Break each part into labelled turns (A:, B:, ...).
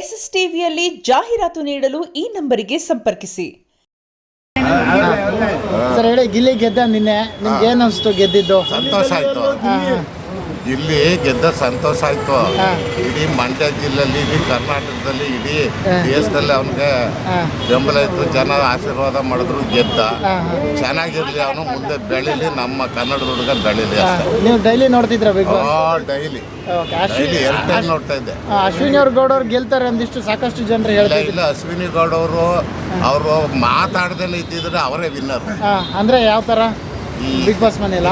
A: SSTVಯಲ್ಲಿ ಜಾಹೀರಾತು ನೀಡಲು ಈ ನಂಬರಿಗೆ ಸಂಪರ್ಕಿಸಿ.
B: ಸರ್ ಹೇಳಿ, ಗಿಲ್ಲಿ ಗೆದ್ದ ನಿನ್ನೆ, ನಿಮ್ಗೆ ಏನು ಅನಿಸ್ತು ಗೆದ್ದಿದ್ದು?
C: ಸಂತೋಷ ಆಯ್ತು. ಇಲ್ಲಿ ಗೆದ್ದ ಸಂತೋಷ ಆಯ್ತು. ಇಡೀ ಮಂಡ್ಯ ಜಿಲ್ಲೆಯಲ್ಲಿ, ಇಡೀ ಕರ್ನಾಟಕದಲ್ಲಿ, ಇಡೀ ದೇಶದಲ್ಲಿ ಅವನಿಗೆ ಬೆಂಬಲ ಇತ್ತು. ಜನ ಆಶೀರ್ವಾದ ಮಾಡಿದ್ರು, ಗೆದ್ದ. ಚೆನ್ನಾಗಿರ್ಲಿ, ಅವನು ಮುಂದೆ ಬೆಳೀಲಿ, ನಮ್ಮ ಕನ್ನಡ ಹುಡುಗ ಬೆಳೀಲಿ ಅಷ್ಟೇ.
B: ನೀವು ಡೈಲಿ ನೋಡ್ತಿದ್ರ ಬಿಗ್ ಬಾಸ್?
C: ಡೈಲಿ 2 ಟೈಮ್ ನೋಡ್ತಾ ಇದ್ದೆ.
B: ಅಶ್ವಿನಿ ಗೌಡ ಗೆಲ್ತಾರೆ ಅಂದಿಷ್ಟು ಸಾಕಷ್ಟು ಜನರು ಹೇಳ್ತಾರೆ.
C: ಇಲ್ಲ, ಅಶ್ವಿನಿ ಗೌಡ ಅವರು ಮಾತಾಡ್ದೇನೆ ಇದ್ದಿದ್ರೆ ಅವರೇ ವಿನ್ನರ್.
B: ಅಂದ್ರೆ ಯಾವ ತರ? ಬಿಗ್ ಬಾಸ್ ಮನೆಯಲ್ಲ,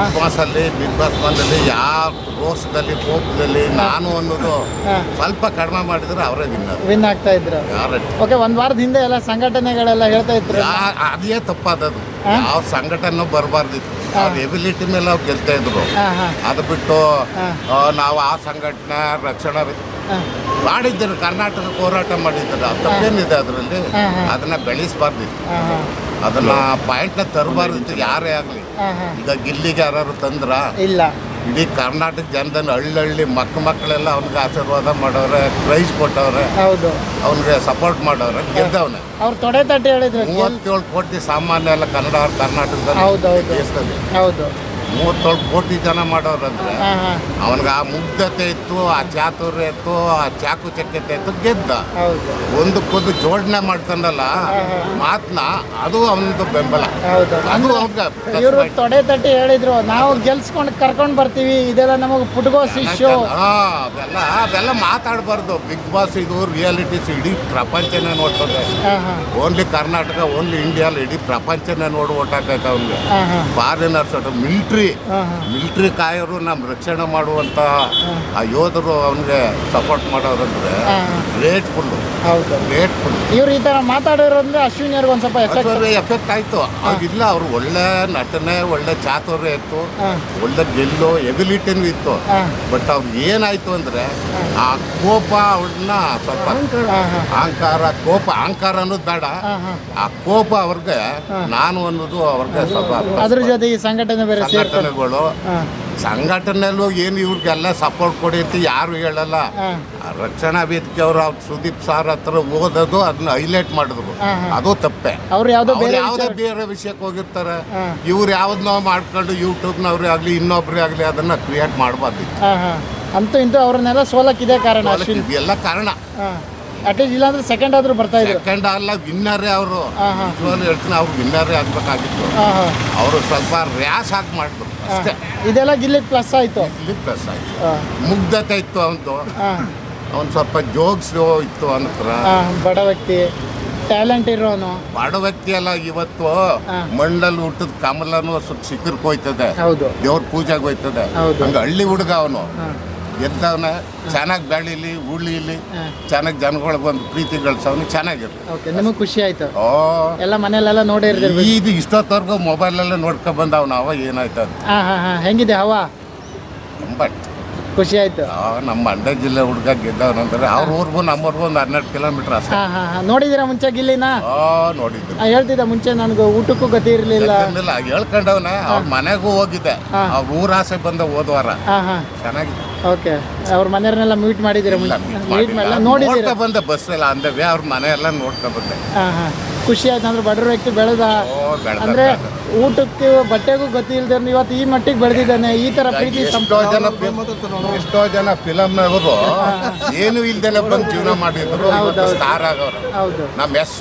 C: ಬಿಗ್ ಬಾಸ್ ಮನೆಯಲ್ಲಿ ಯಾವ ರೋಷದಲ್ಲಿ, ಕೋಪದಲ್ಲಿ ನಾನು ಅನ್ನೋದು ಸ್ವಲ್ಪ ಕಡಿಮೆ ಮಾಡಿದ್ರೆ ಅವರೇ ವಿನ್ ಆಗ್ತಾ ಇದ್ರು. ಓಕೆ, ಒಂದ್ ವಾರದ ಹಿಂದೆ ಎಲ್ಲ ಸಂಘಟನೆಗಳೆಲ್ಲ ಹೇಳ್ತಾ ಇದ್ರು ಅದೇ ತಪ್ಪಾದದು. ಯಾವ ಸಂಘಟನೆ ಬರಬಾರ್ದಿತ್ತು. ಅವ್ರ ಎಬಿಲಿಟಿ ಮೇಲೆ ಅವ್ರು ಗೆಲ್ತಾ ಇದ್ರು. ಅದು ಬಿಟ್ಟು ನಾವು ಆ ಸಂಘಟನೆ ರಕ್ಷಣಾ ಮಾಡಿದ್ರು, ಕರ್ನಾಟಕ ಹೋರಾಟ ಮಾಡಿದ್ರು. ತಪ್ಪೇನಿದೆ ಅದರಲ್ಲಿ? ಅದನ್ನ ಬೆಳೆಸಬಾರ್ದಿತ್ತು, ಅದನ್ನ ಪಾಯಿಂಟ್ನ ತರಬಾರ್ದಿತ್ತು ಯಾರೇ ಆಗಲಿ. ಈಗ ಗಿಲ್ಲಿಗೆ ಯಾರು ತಂದ್ರ
B: ಇಲ್ಲ,
C: ಇಡೀ ಕರ್ನಾಟಕ ಜನದಲ್ಲಿ ಹಳ್ಳಿ ಮಕ್ಕಳೆಲ್ಲ ಅವ್ನಿಗೆ ಆಶೀರ್ವಾದ ಮಾಡವ್ರೆ, ಪ್ರೈಸ್ ಕೊಟ್ಟವ್ರೆ, ಅವ್ನಿಗೆ ಸಪೋರ್ಟ್ ಮಾಡವ್ರೆ, ಗೆದ್ದವನೆ.
B: ಅವ್ರು ತೊಡೆ ತಟ್ಟಿ ಹೇಳಿದ್ರು
C: 37 ಕೋಟಿ ಸಾಮಾನ್ಯ ಎಲ್ಲ ಕರ್ನಾಟಕದಲ್ಲಿ, ದೇಶದಲ್ಲಿ 37 ಕೋಟಿ ಜನ ಮಾಡೋರಂದ್ರೆ ಅವನಿಗೆ ಆ ಮುಗ್ಧತೆ ಇತ್ತು, ಆ ಚಾತುರ್ಯ ಇತ್ತು, ಆ ಚಾಕು ಚಕ್ಯತೆ ಇತ್ತು, ಗೆದ್ದ. ಒಂದಕ್ಕೊಂದು ಜೋಡಣೆ ಮಾಡ್ತಾನಲ್ಲ ಮಾತನ್ನ, ಅದು ಅವನದು ಬೆಂಬಲ. ಅದು
B: ಇವರು ತೊಡೆ ತಟ್ಟಿ ಹೇಳಿದ್ರು, ನಾವು ಗೆಲ್ಸ್ಕೊಂಡು ಕರ್ಕೊಂಡು ಬರ್ತೀವಿ, ಇದೆಲ್ಲ ನಮಗೆ ಪುಟ್ಗೋಸ್ ಇಶ್ಯೂ.
C: ಅದೆಲ್ಲ ಮಾತಾಡಬಾರ್ದು. ಬಿಗ್ ಬಾಸ್ ಇದು ರಿಯಾಲಿಟೀಸ್ ಇಡೀ ಪ್ರಪಂಚನೇ ನೋಡ್ತದೆ. ಓನ್ಲಿ ಕರ್ನಾಟಕ, ಓನ್ಲಿ ಇಂಡಿಯಾ, ಇಡೀ ಪ್ರಪಂಚನೇ ನೋಡಿ ಓಟಾಕೈತೆ ಅವ್ನಿಗೆ. ಫಾರಿನರ್ಸ್, ಮಿಲಿಟ್ರಿ ಕಾಯೋರು, ನಮ್ಮ ರಕ್ಷಣೆ ಮಾಡುವಂತ ಆ ಯೋಧರು ಅವನಿಗೆ ಸಪೋರ್ಟ್ ಮಾಡೋರಂದ್ರೆ ಗ್ರೇಟ್ಫುಲ್.
B: ಇವ್ರು ಈ ತರ ಮಾತಾಡೋರಂದ್ರೆ ಅಶ್ವಿನಿ ಅವ್ರಿಗೆ ಒಂದ್ ಸ್ವಲ್ಪ
C: ಎಫೆಕ್ಟ್ ಆಯ್ತು. ಇಲ್ಲ, ಅವ್ರು ಒಳ್ಳೆ ನಟನೆ, ಒಳ್ಳೆ ಚಾತುರ್ಯ ಇತ್ತು, ಒಳ್ಳೆ ಗೆಲ್ಲೋ ಎಬಿಲಿಟಿನೂ ಇತ್ತು. ಬಟ್ ಅವ್ರಿಗೆ ಏನಾಯ್ತು ಅಂದ್ರೆ ಆ ಕೋಪ ಅವ್ರನ್ನ ಸ್ವಲ್ಪ ಅಹಂಕಾರ ಅನ್ನೋದು ಬೇಡ, ಆ ಕೋಪ ಅವ್ರಿಗೆ ನಾನು ಅನ್ನೋದು ಅವ್ರಿಗೆ ಸ್ವಲ್ಪ.
B: ಅದ್ರ ಜೊತೆ ಈ ಸಂಘಟನೆಗಳು
C: ಸಂಘಟನೆಯಲ್ಲೂ ಏನು ಇವ್ರಿಗೆಲ್ಲ ಸಪೋರ್ಟ್ ಕೊಡಿ ಅಂತ ಯಾರು ಹೇಳಲ್ಲ. ರಕ್ಷಣಾ ವೇದಿಕೆ ಅವರು ಸುದೀಪ್ ಸಾರ್ ಹತ್ರ ಓದೋದು, ಅದನ್ನ ಹೈಲೈಟ್ ಮಾಡಿದ್ರು, ಅದು ತಪ್ಪೆ.
B: ಅವ್ರು ಯಾವ್ದೋ
C: ಬೇರೆ ವಿಷಯಕ್ಕೆ ಹೋಗಿರ್ತಾರೆ. ಇವ್ರು ಯಾವ್ದನ್ನೋ ಮಾಡ್ಕೊಂಡು ಯೂಟ್ಯೂಬ್ನವ್ರೇ ಆಗಲಿ ಇನ್ನೊಬ್ರೇ ಆಗಲಿ ಅದನ್ನ ಕ್ರಿಯೇಟ್ ಮಾಡಬಾರ್ದಿತ್ತು.
B: ಅಂತೂ ಇಂತೂ ಅವ್ರನ್ನೆಲ್ಲ ಸೋಲಕ್ಕಿದೆ ಕಾರಣ,
C: ಎಲ್ಲ ಕಾರಣ.
B: ಅಟ್ಲೀಸ್ಟ್ ಇಲ್ಲಾಂದ್ರೆ ಸೆಕೆಂಡ್ ಆದ್ರೂ ಬರ್ತಾ ಇದ್ರು.
C: ಸೆಕೆಂಡ್ ಅಲ್ಲ, ವಿನ್ನರೇ ಅವರು. ಹೇಳ್ತೀನಿ, ಅವ್ರು ವಿನ್ನರೇ ಆಗ್ಬೇಕಾಗಿತ್ತು. ಅವರು ಸ್ವಲ್ಪ ರ್ಯಾಶ್ ಆಗಿ ಮಾಡಿದ್ರು ಅಷ್ಟೇ.
B: ಇದೆಲ್ಲ ಗಿಲ್ಲಿ ಪ್ಲಸ್ ಆಯ್ತು.
C: ಮುಗ್ಧತೆ ಇತ್ತು ಅವನು. ಅವ್ನು ಸ್ವಲ್ಪ ಜೋಕ್ಸ್ ಇತ್ತು ಅಂತರ.
B: ಬಡ ವ್ಯಕ್ತಿ, ಟ್ಯಾಲೆಂಟ್ ಇರೋನು.
C: ಬಡ ವ್ಯಕ್ತಿ ಅಲ್ಲ, ಇವತ್ತು ಮಂಡಲ್ ಹುಟ್ಟದ ಕಮಲನು ಶಿಖರಕ್ಕೆ ಹೋಯ್ತದೆ, ದೇವ್ರ ಪೂಜೆಗೆ ಹೋಯ್ತದೆ. ಹಂಗ ಹಳ್ಳಿ ಹುಡುಗ ಅವನು ಗೆದ್ದವನ, ಚೆನ್ನಾಗಿ ಬೆಳೀಲಿ, ಉಳಿಲಿ, ಚೆನ್ನಾಗಿ ಜನಗಳಿಗೆ ಒಂದು ಪ್ರೀತಿ ಗಳಿಸವನು, ಚೆನ್ನಾಗಿರ್ಲಿ.
B: ನಿಮಗೆ ಖುಷಿ ಆಯ್ತು? ಎಲ್ಲ ಮನೆಯಲ್ಲೆಲ್ಲ ನೋಡಿರ್ತೀವಿ.
C: ಇದು ಇಷ್ಟೊತ್ತವರೆಗೂ ಮೊಬೈಲಲ್ಲೇ ನೋಡ್ಕೊಂಡ್ ಬಂದವನು. ಅವ ಏನಾಯ್ತು ಅಂತ.
B: ಹೆಂಗಿದೆ ಹವಾ?
C: ಬಟ್
B: ಖುಷಿ ಆಯ್ತು.
C: ನಮ್ಮ ಮಂಡ್ಯ ಜಿಲ್ಲೆ ಹುಡುಗ ಗೆದ್ದವನಂದ್ರೆ ಅವ್ರ ಊರ್ಗೂ ನಮ್ಮೂರ್ಗೂ ಒಂದು 12 ಕಿಲೋಮೀಟರ್ ಅಷ್ಟೇ.
B: ನೋಡಿದ್ದೀರಾ ಮುಂಚೆ ಗಿಲ್ಲಿನ?
C: ನೋಡಿದ್ದು.
B: ಹೇಳ್ತಿದ್ದ ಮುಂಚೆ ನನಗೆ ಊಟಕ್ಕೂ ಗತಿ ಇರಲಿಲ್ಲ.
C: ಹೇಳ್ಕೊಂಡವನ ಅವ್ರ ಮನೆಗೂ ಹೋಗಿದ್ದೆ. ಅವ್ರ ಊರಾಸೆ ಬಂದ ಹೋದ್ವಾರ. ಚೆನ್ನಾಗಿದೆ.
B: ಓಕೆ, ಅವ್ರ ಮನೆಯವ್ರನ್ನೆಲ್ಲ ಮೀಟ್ ಮಾಡಿದ್ದೀರಾ? ನೋಡಿದ್ದೀರಾ?
C: ಬಂದೆ ಬಸ್ ಎಲ್ಲ ಅಂದವೆ, ಅವ್ರ ಮನೆ ಎಲ್ಲ ನೋಡ್ಕೊಂಡ್ ಬಂದೆ.
B: ಖುಷಿ ಆಯ್ತು. ಅಂದ್ರೆ ಬಡವ್ರ ವ್ಯಕ್ತಿ ಬೆಳೆದ, ಅಂದ್ರೆ ಊಟಕ್ಕೆ ಬಟ್ಟೆಗೂ ಗತಿ ಇಲ್ದೇ ಇವತ್ತು ಈ ಮಟ್ಟಿಗೆ ಬೆಳೆದಿದ್ದಾನೆ. ಈ ತರ ಪ್ರೀತಿ.
C: ಎಷ್ಟೋ ಜನ ಫಿಲಮ್ನವರು ಏನು ಇಲ್ದೇನೆ ಬಂದು ಜೀವನ ಮಾಡಿದ್ರು, ಸ್ಟಾರ್ ಆಗವ್ರು. ನಮ್ಮ ಎಸ್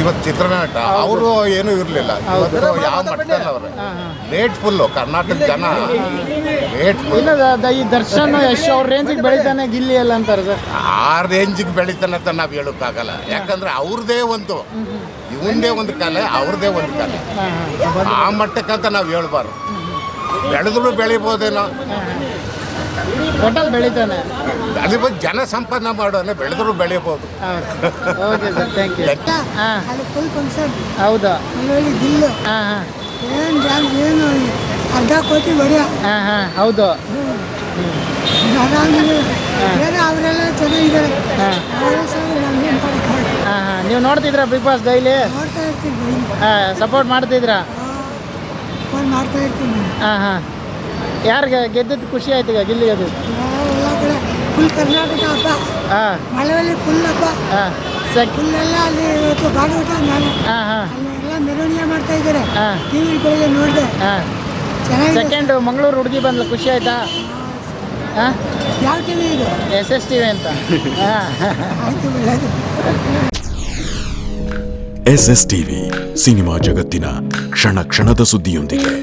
C: ಇವತ್ತು ಚಿತ್ರನಟ, ಅವರು ಏನೂ ಇರಲಿಲ್ಲ. ಇವತ್ತು ಯಾವ ಮಟ್ಟದಲ್ಲಿ ಅವ್ರೆ ಗ್ರೇಟ್ಫುಲ್. ಕರ್ನಾಟಕ ಜನ ಗ್ರೇಟ್ಫುಲ್.
B: ಈ ದರ್ಶನ್ ಯಶ್ ಅವ್ರ ರೇಂಜಿಗೆ ಬೆಳಿತಾನೆ ಗಿಲ್ಲಿ ಎಲ್ಲ ಅಂತಾರೆ ಸರ್.
C: ಆ ರೇಂಜಿಗೆ ಬೆಳಿತಾನೆ ಅಂತ ನಾವು ಹೇಳೋಕ್ಕಾಗಲ್ಲ. ಯಾಕಂದ್ರೆ ಅವ್ರದೇ ಒಂದು, ಇವಂದೇ ಒಂದು ಕಲೆ, ಅವ್ರದೇ ಒಂದು ಕಲೆ. ಆ ಮಟ್ಟಕ್ಕಂತ ನಾವು ಹೇಳ್ಬಾರ್ದು. ಬೆಳೆದ್ರು ಬೆಳಿಬೋದೇನೋ,
B: ಒಟ್ಟಲ್ಲಿ ಬೆಳಿತಾನೆ.
C: ಅದ್ರ ಬಗ್ಗೆ ಜನ ಸಂಪಾದನೆ ಮಾಡೋನೆ, ಬೆಳೆದ್ರು ಬೆಳಿಬೋದು.
B: Okay sir, thank you. ಹೌದಾ?
D: ಅರ್ಧ ಕೋಟಿ ಬರೀ.
B: ಹೌದು.
D: ಅವರೆಲ್ಲ ಚೆನ್ನಾಗಿದ್ದಾರೆ.
B: ನೀವು ನೋಡ್ತಿದ್ರಾ ಬಿಗ್ ಬಾಸ್ ಡೈಲಿ?
D: ನೋಡ್ತಾ ಇರ್ತೀನಿ.
B: ಸಪೋರ್ಟ್ ಮಾಡ್ತಿದ್ರಾ?
D: ಮಾಡ್ತಾ ಇರ್ತೀನಿ.
B: ಯಾರಿಗೆ ಗೆದ್ದದ್ದು ಖುಷಿ ಆಯ್ತು? ಈಗ ಗಿಲ್ಲಿ ಗೆದ್ದು
D: ಫುಲ್ ಕರ್ನಾಟಕ ಹಬ್ಬ,
B: ಹಾಂ
D: ಮಳವಳ್ಳಿ ಫುಲ್ ಹಬ್ಬ,
B: ಹಾಂ
D: ಫುಲ್ ಎಲ್ಲ ಅಲ್ಲಿ ಇವತ್ತು ಬಾಡೂಟ ನಾನು
B: ಹಾಂ ಹಾಂ
D: ಅಲ್ಲಿ ಎಲ್ಲ ಮೆರವಣಿಗೆ ಮಾಡ್ತಾ ಇದ್ದಾರೆ.
B: ಹಾಂ
D: ಟಿ ವಿ ಬೆಳಿಗ್ಗೆ ನೋಡಿದೆ,
B: ಹಾಂ
D: ಚೆನ್ನಾಗಿದೆ.
B: ಸೆಕೆಂಡು ಮಂಗಳೂರು ಹುಡುಗಿ ಬಂದ್ಲು, ಖುಷಿ ಆಯ್ತಾ? ಹಾಂ
D: ಯಾವ ಟಿ ವಿ ಇದು?
B: SSTV ಅಂತ. ಹಾಂ
D: ಆಯ್ತು, ಒಳ್ಳೆಯದು.
E: SSTV ಸಿನಿಮಾ ಜಗತ್ತಿನ ಕ್ಷಣ ಕ್ಷಣದ ಸುದ್ದಿಯೊಂದಿಗೆ.